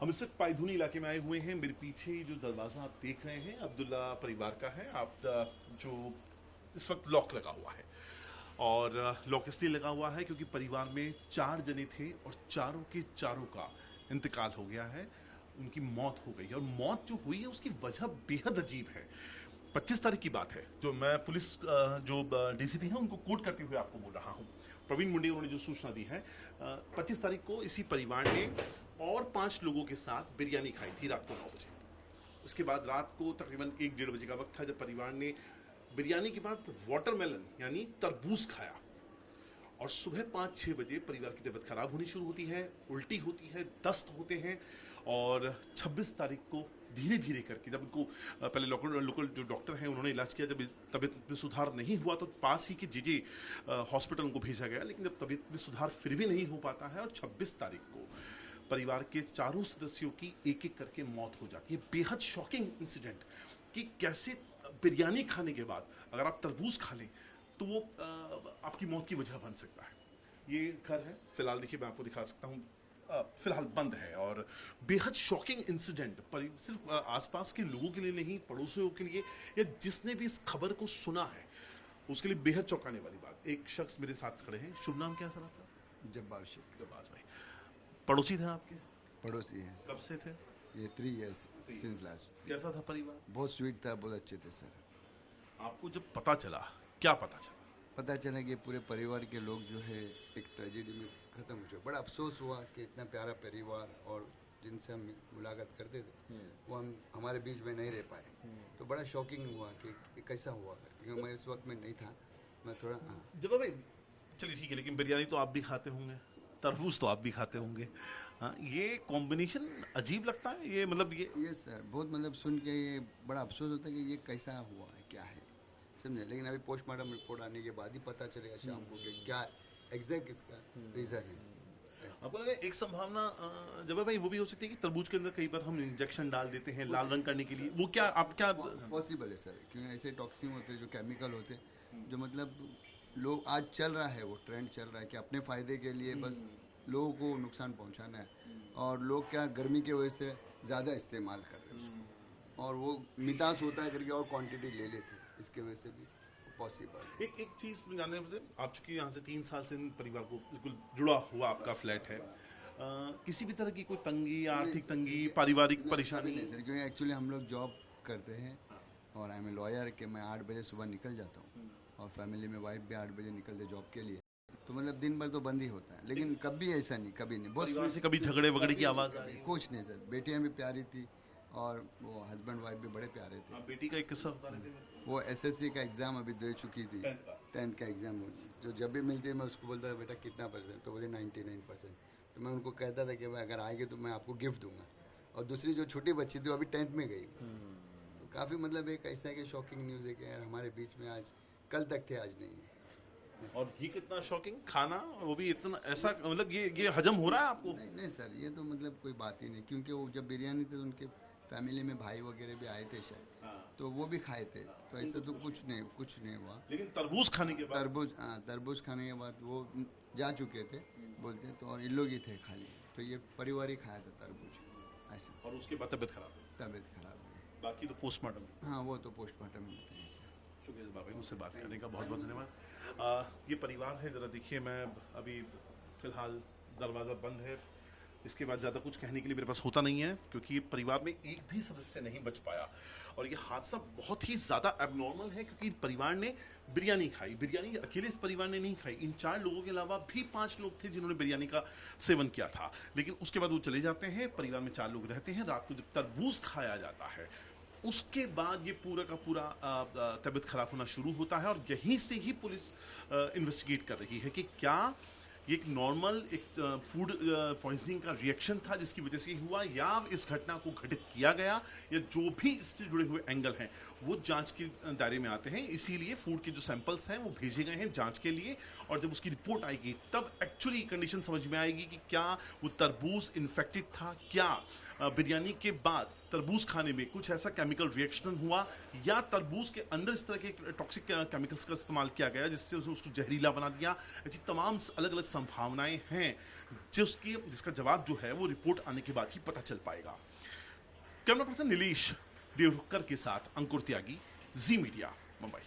हम इस वक्त पायधुनी इलाके में आए हुए हैं। मेरे पीछे जो दरवाज़ा आप देख रहे हैं अब्दुल्ला परिवार का है। जो इस वक्त लॉक लगा हुआ है और लॉक इसलिए लगा हुआ है क्योंकि परिवार में 4 जने थे और चारों के चारों का इंतकाल हो गया है। उनकी मौत हो गई है और मौत जो हुई है उसकी वजह बेहद अजीब है। 25 तारीख की बात है। जो मैं पुलिस जो डीसीपी हैं उनको कोट करते हुए आपको बोल रहा हूँ, प्रवीण मुंडे, उन्होंने जो सूचना दी है 25 तारीख को इसी परिवार ने और 5 लोगों के साथ बिरयानी खाई थी रात को 9 बजे। उसके बाद रात को तकरीबन 1-1:30 बजे का वक्त था जब परिवार ने बिरयानी के बाद वाटरमेलन यानी तरबूज खाया और सुबह 5-6 बजे परिवार की तबीयत खराब होनी शुरू होती है, उल्टी होती है, दस्त होते हैं और 26 तारीख को धीरे धीरे करके जब उनको पहले लोकल जो डॉक्टर हैं उन्होंने इलाज किया, जब तबीयत में सुधार नहीं हुआ तो पास ही के जेजे हॉस्पिटल उनको भेजा गया, लेकिन जब तबीयत में सुधार फिर भी नहीं हो पाता है और 26 तारीख को परिवार के चारों सदस्यों की एक एक करके मौत हो जाती है। बेहद शॉकिंग इंसिडेंट कि कैसे बिरयानी खाने के बाद अगर आप तरबूज खा लें तो वो आपकी मौत की वजह बन सकता है। ये घर है, फिलहाल देखिए मैं आपको दिखा सकता हूँ, फिलहाल बंद है और बेहद शॉकिंग इंसिडेंट सिर्फ आसपास के लोगों के लिए नहीं, पड़ोसियों के लिए या जिसने भी इस खबर को सुना है उसके लिए बेहद चौंकाने वाली बात। एक शख्स मेरे साथ खड़े हैं, शुभ नाम क्या है सर आपका? जब्बार शेख। जब्बार भाई, पड़ोसी थे आपके? पड़ोसी हैं कब से थे? ये 3 years सिंस लास्ट। कैसा था परिवार? बहुत स्वीट था, बहुत अच्छे थे सर। आपको जब पता चला, क्या पता चला? पता चला कि पूरे परिवार के लोग जो है एक ट्रेजेडी में ख़त्म हो चुके। बड़ा अफसोस हुआ कि इतना प्यारा परिवार और जिनसे हम मुलाकात करते थे वो हमारे बीच में नहीं रह पाए। तो बड़ा शॉकिंग हुआ कि कैसा हुआ, क्योंकि मैं इस वक्त में नहीं था। मैं थोड़ा जब भाई चलिए ठीक है, लेकिन बिरयानी तो आप भी खाते होंगे, तरबूज तो आप भी खाते होंगे, हाँ, ये कॉम्बिनेशन अजीब लगता है। ये मतलब ये सर बहुत मतलब सुन के ये बड़ा अफसोस होता है कि ये कैसा हुआ है, क्या है, समझे। लेकिन अभी पोस्टमार्टम रिपोर्ट आने के बाद ही पता चलेगा शाम को कि क्या एग्जैक्ट इसका रीज़न है। आपको लगा एक संभावना जब भाई वो भी हो सकती है कि तरबूज के अंदर कई बार हम इंजेक्शन डाल देते हैं लाल रंग करने के लिए, वो क्या आप क्या पॉसिबल है सर, क्योंकि ऐसे टॉक्सिन होते हैं जो केमिकल होते हैं जो मतलब लोग आज चल रहा है, वो ट्रेंड चल रहा है कि अपने फ़ायदे के लिए बस लोगों को नुकसान पहुंचाना है और लोग क्या गर्मी की वजह से ज़्यादा इस्तेमाल कर रहे हैं उसको और वो मिठास होता है करके और क्वांटिटी ले लेते हैं, इसके वजह से भी पॉसिबल है। एक चीज़ जानने से, आप चूंकि यहाँ से 3 साल से इन परिवार को बिल्कुल जुड़ा हुआ आपका फ्लैट है, किसी भी तरह की कोई तंगी, आर्थिक तंगी, पारिवारिक परेशानी? नहीं सर, क्योंकि एक्चुअली हम लोग जॉब करते हैं और आई एम ए लॉयर कि मैं 8 बजे सुबह निकल जाता हूँ और फैमिली में वाइफ भी 8 बजे निकलते जॉब के लिए, तो मतलब दिन भर तो बंद ही होता है। लेकिन कभी ऐसा नहीं, कभी नहीं। परिवार से कभी झगड़े वगड़े की आवाज़ आई? कुछ नहीं सर, बेटियाँ भी प्यारी थी और वो हस्बैंड वाइफ भी बड़े प्यारे थे। हाँ, बेटी का एक किस्सा बता रहे थे। वो एसएससी का एग्ज़ाम अभी दे चुकी थी, 10th का एग्ज़ाम। जो जब भी मिलती है मैं उसको बोलता था बेटा कितना परसेंट, तो बोले 99%। तो मैं उनको कहता था कि भाई अगर आएंगे तो मैं आपको गिफ्ट दूंगा। और दूसरी जो छोटी बच्ची थी वो अभी 10th में गई। तो काफ़ी मतलब एक ऐसा है कि शॉकिंग न्यूज़ है कि यार हमारे बीच में आज कल तक थे, आज नहीं है। और ये कितना शॉकिंग खाना, वो भी इतना ऐसा, मतलब ये हजम हो रहा है आपको? नहीं सर, ये तो मतलब कोई बात ही नहीं, क्योंकि वो जब बिरयानी थे तो उनके फैमिली में भाई वगैरह भी आए थे शायद, तो वो भी खाए थे, तो ऐसा तो कुछ नहीं हुआ। लेकिन तरबूज खाने के बाद, तरबूज खाने के बाद वो जा चुके थे बोलते, तो और इन लोग ही थे खाली, तो ये परिवार ही खाया था तरबूज ऐसा। और उसके बाद तबीयत खराब हुई? तबीयत खराब हुई। बाकी तो पोस्टमार्टम? हाँ, वो तो पोस्टमार्टम में होता है सर। शुक्रिया बाबा, मुझसे बात करने का बहुत बहुत धन्यवाद। ये परिवार है, ज़रा देखिए, मैं अभी फ़िलहाल दरवाज़ा बंद है, इसके बाद ज़्यादा कुछ कहने के लिए मेरे पास होता नहीं है क्योंकि परिवार में एक भी सदस्य नहीं बच पाया और ये हादसा बहुत ही ज़्यादा एबनॉर्मल है क्योंकि परिवार ने बिरयानी खाई। बिरयानी अकेले इस परिवार ने नहीं खाई, इन 4 लोगों के अलावा भी 5 लोग थे जिन्होंने बिरयानी का सेवन किया था, लेकिन उसके बाद वो चले जाते हैं। परिवार में 4 लोग रहते हैं। रात को जब तरबूज खाया जाता है उसके बाद ये पूरा का पूरा तबीयत खराब होना शुरू होता है और यहीं से ही पुलिस इन्वेस्टिगेट कर रही है कि क्या ये एक नॉर्मल फूड पॉइजनिंग का रिएक्शन था जिसकी वजह से हुआ, या इस घटना को घटित किया गया, या जो भी इससे जुड़े हुए एंगल हैं वो जांच के दायरे में आते हैं। इसीलिए फूड के जो सैंपल्स हैं वो भेजे गए हैं जांच के लिए और जब उसकी रिपोर्ट आएगी तब एक्चुअली कंडीशन समझ में आएगी कि क्या वो तरबूज इन्फेक्टेड था, क्या बिरयानी के बाद तरबूज खाने में कुछ ऐसा केमिकल रिएक्शन हुआ, या तरबूज के अंदर इस तरह के टॉक्सिक केमिकल्स का इस्तेमाल किया गया जिससे उसको जहरीला बना दिया। ऐसी तमाम अलग अलग संभावनाएं हैं जिसका जवाब जो है वो रिपोर्ट आने के बाद ही पता चल पाएगा। कैमरा पर्सन नीलेश देवकर के साथ अंकुर त्यागी, जी मीडिया, मुंबई।